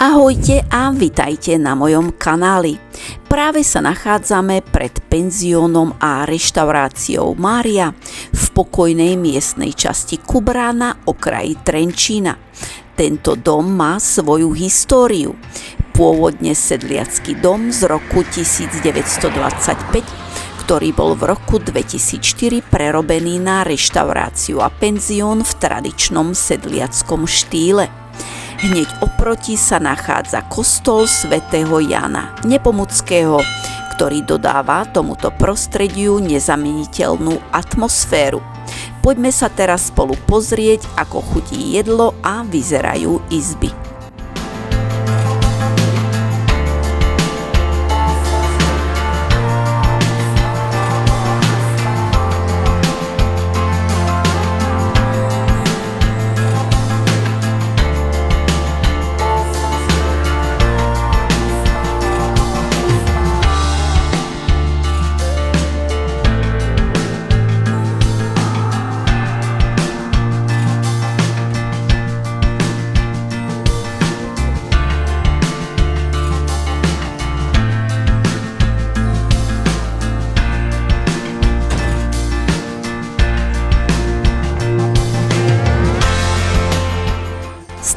Ahojte a vitajte na mojom kanáli. Práve sa nachádzame pred penziónom a reštauráciou Mária v pokojnej miestnej časti Kubrá na okraji Trenčína. Tento dom má svoju históriu. Pôvodne sedliacky dom z roku 1925, ktorý bol v roku 2004 prerobený na reštauráciu a penzión v tradičnom sedliackom štýle. Hneď oproti sa nachádza kostol svätého Jána Nepomuckého, ktorý dodáva tomuto prostrediu nezameniteľnú atmosféru. Poďme sa teraz spolu pozrieť, ako chutí jedlo a vyzerajú izby.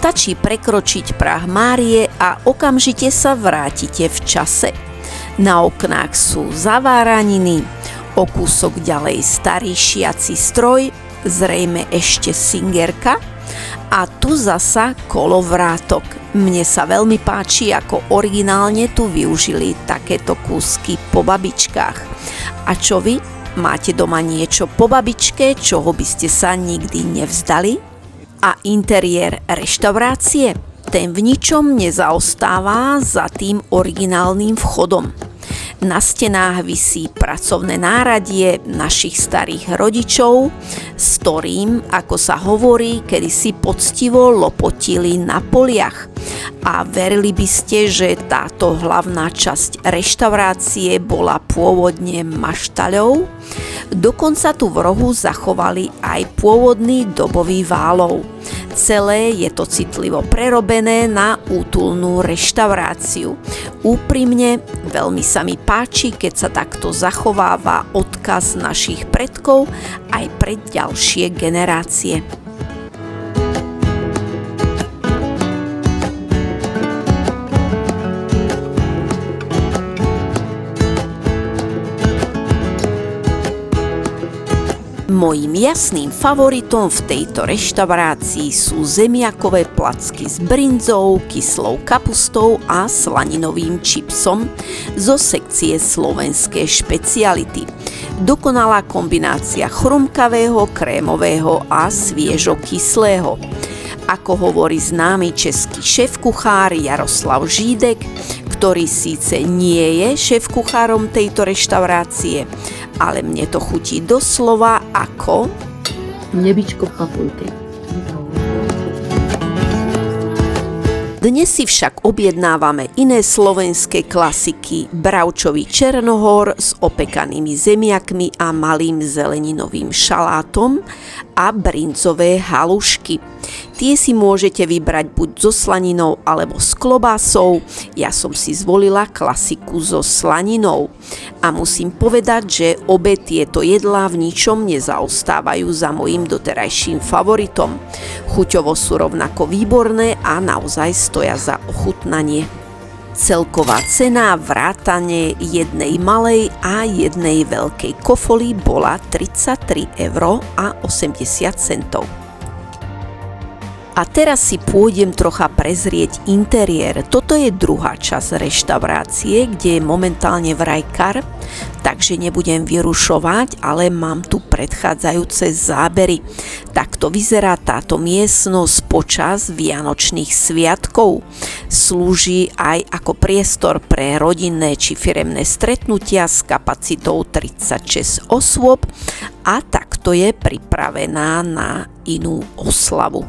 Stačí prekročiť prah Márie a okamžite sa vrátite v čase. Na oknách sú zaváraniny, o kúsok ďalej starý šiaci stroj, zrejme ešte singerka, a tu zasa kolovrátok. Mne sa veľmi páči, ako originálne tu využili takéto kúsky po babičkách. A čo vy? Máte doma niečo po babičke, čoho by ste sa nikdy nevzdali? A interiér reštaurácie? Ten v ničom nezaostáva za tým originálnym vchodom. Na stenách visí pracovné náradie našich starých rodičov, s ktorým, ako sa hovorí, kedysi poctivo lopotili na poliach. A verili by ste, že táto hlavná časť reštaurácie bola pôvodne maštaľou? Dokonca tu v rohu zachovali aj pôvodný dobový válov. Celé je to citlivo prerobené na útulnú reštauráciu. Úprimne, veľmi sa mi páči, keď sa takto zachováva odkaz našich predkov aj pre ďalšie generácie. Mojím jasným favoritom v tejto reštaurácii sú zemiakové placky s brinzou, kyslou kapustou a slaninovým čipsom zo sekcie slovenské špeciality. Dokonalá kombinácia chrumkavého, krémového a sviežo kyslého. Ako hovorí známy český šéfkuchár Jaroslav Žídek, ktorý síce nie je šéfkuchárom tejto reštaurácie, ale mne to chutí doslova ako nebičko v papulke. Dnes si však objednávame iné slovenské klasiky: bravčový černohor s opekanými zemiakmi a malým zeleninovým šalátom a brinzové halušky. Tie si môžete vybrať buď so slaninou alebo s klobásou. Ja som si zvolila klasiku so slaninou. A musím povedať, že obe tieto jedlá v ničom nezaostávajú za mojím doterajším favoritom. Chuťovo sú rovnako výborné a naozaj stoja za ochutnanie. Celková cena vrátane jednej malej a jednej veľkej kofoly bola 33,80 €. A teraz si pôjdem trocha prezrieť interiér. Toto je druhá časť reštaurácie, kde je momentálne vrajkar, takže nebudem vyrušovať, ale mám tu predchádzajúce zábery. Takto vyzerá táto miestnosť počas vianočných sviatkov. Slúži aj ako priestor pre rodinné či firemné stretnutia s kapacitou 36 osôb a takto je pripravená na inú oslavu.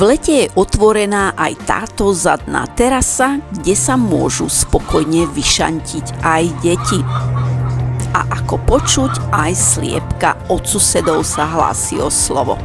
lete je otvorená aj táto zadná terasa, kde sa môžu spokojne vyšantiť aj deti. A ako počuť, aj sliepka od susedov sa hlási o slovo.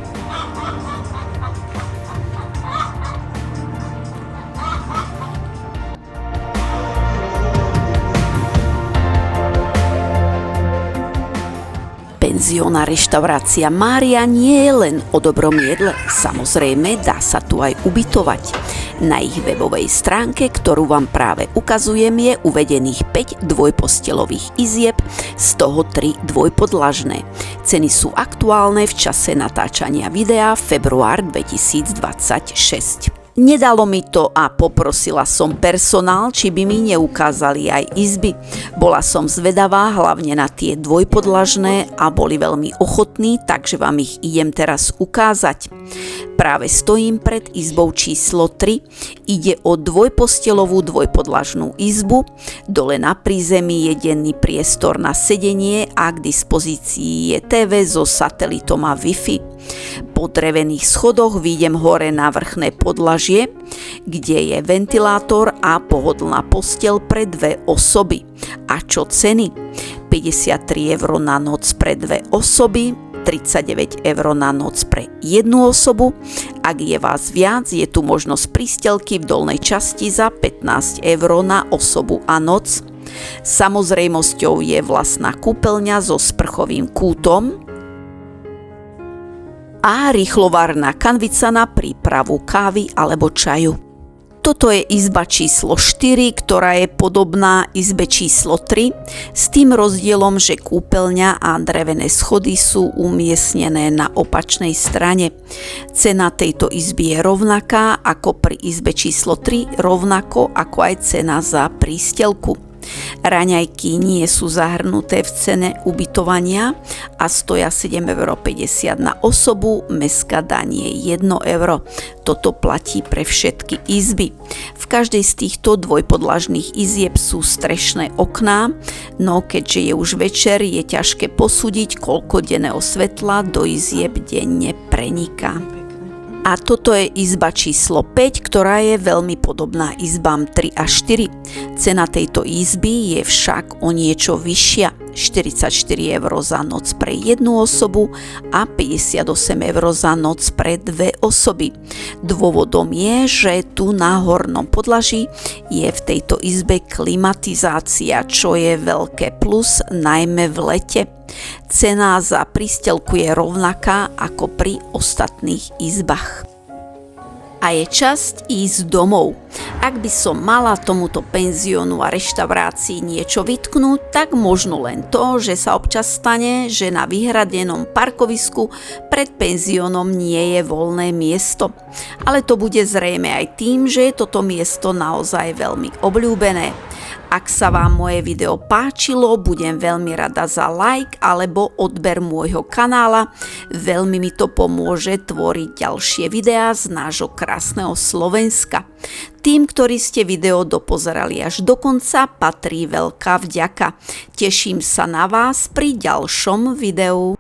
Penziónna reštaurácia Mária nie je len o dobrom jedle, samozrejme dá sa tu aj ubytovať. Na ich webovej stránke, ktorú vám práve ukazujem, je uvedených 5 dvojpostelových izieb, z toho 3 dvojpodlažné. Ceny sú aktuálne v čase natáčania videa február 2026. Nedalo mi to a poprosila som personál, či by mi neukázali aj izby. Bola som zvedavá hlavne na tie dvojpodlažné a boli veľmi ochotní, takže vám ich idem teraz ukázať. Práve stojím pred izbou číslo 3. Ide o dvojpostelovú dvojpodlažnú izbu. Dole na prízemí je denný priestor na sedenie a k dispozícii je TV so satelitom a Wi-Fi. Po drevených schodoch výjdem hore na vrchné podlažie, kde je ventilátor a pohodlná posteľ pre 2 osoby. A čo ceny? 53 € na noc pre 2 osoby, 39 € na noc pre 1 osobu. Ak je vás viac, je tu možnosť prístelky v dolnej časti za 15 € na osobu a noc. Samozrejmosťou je vlastná kúpeľňa so sprchovým kútom a rýchlovárna kanvica na prípravu kávy alebo čaju. Toto je izba číslo 4, ktorá je podobná izbe číslo 3, s tým rozdielom, že kúpeľňa a drevené schody sú umiestnené na opačnej strane. Cena tejto izby je rovnaká ako pri izbe číslo 3, rovnako ako aj cena za prístelku. Raňajky nie sú zahrnuté v cene ubytovania a stoja 7,50 € na osobu, mestská daň je 1 €. Toto platí pre všetky izby. V každej z týchto dvojpodlažných izieb sú strešné okná, no keďže je už večer, je ťažké posúdiť, koľko denného svetla do izieb denne preniká. A toto je izba číslo 5, ktorá je veľmi podobná izbám 3 a 4. Cena tejto izby je však o niečo vyššia. 44 € za noc pre 1 osobu a 58 € za noc pre 2 osoby. Dôvodom je, že tu na hornom podlaží je v tejto izbe klimatizácia, čo je veľké plus, najmä v lete. Cena za prístelku je rovnaká ako pri ostatných izbách. A je čas ísť domov. Ak by som mala tomuto penziónu a reštaurácii niečo vytknúť, tak možno len to, že sa občas stane, že na vyhradenom parkovisku pred penziónom nie je voľné miesto. Ale to bude zrejme aj tým, že je toto miesto naozaj veľmi obľúbené. Ak sa vám moje video páčilo, budem veľmi rada za like alebo odber môjho kanála. Veľmi mi to pomôže tvoriť ďalšie videá z nášho krásneho Slovenska. Tým, ktorí ste video dopozerali až do konca, patrí veľká vďaka. Teším sa na vás pri ďalšom videu.